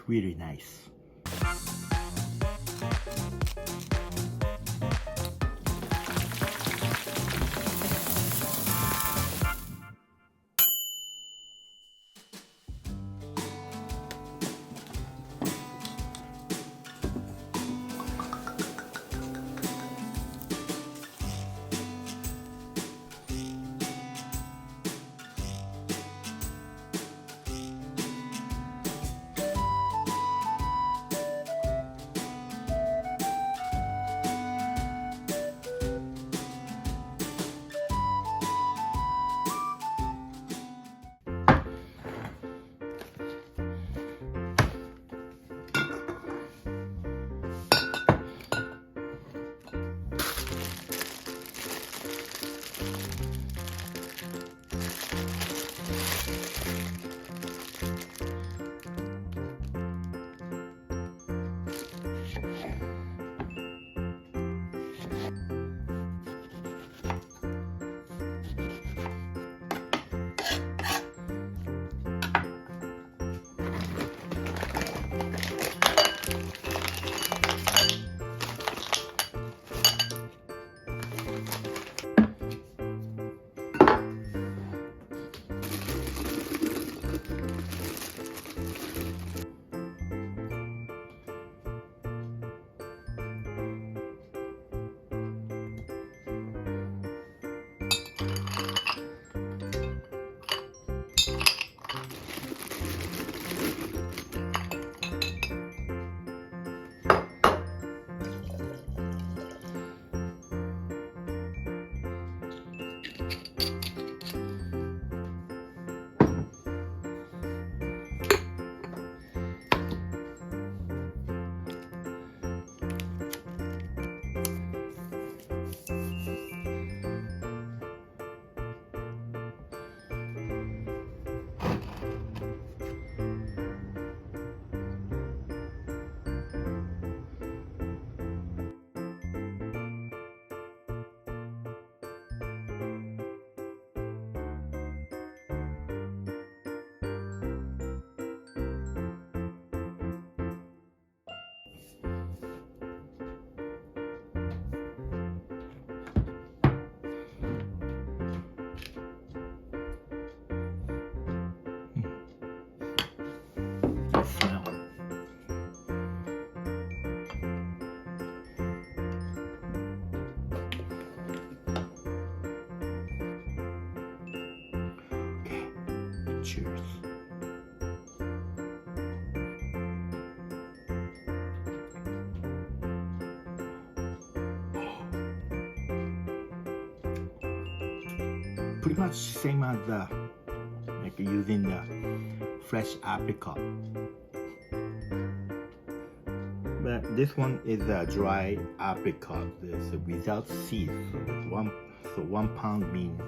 really nice. Cheers. Pretty much same as like using the fresh apricot, but this one is a dry apricot. It's without seeds, so 1 pound means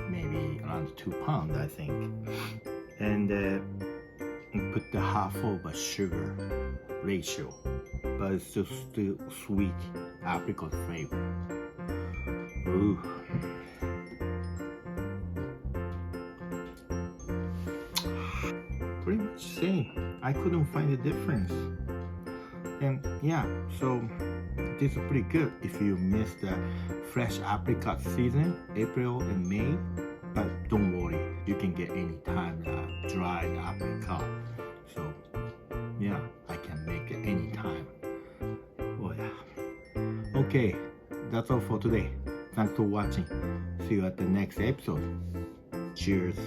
maybe around 2 pounds, I think. And put the half of a sugar ratio, but it's still sweet apricot flavor. Ooh. Pretty much same. I couldn't find a difference. And yeah, so this is pretty good if you miss the fresh apricot season, April and May. But don't worry, you can get any time dry apricot. So yeah, I can make it anytime. Oh yeah. Okay, that's all for today. Thanks for watching. See you at the next episode. Cheers.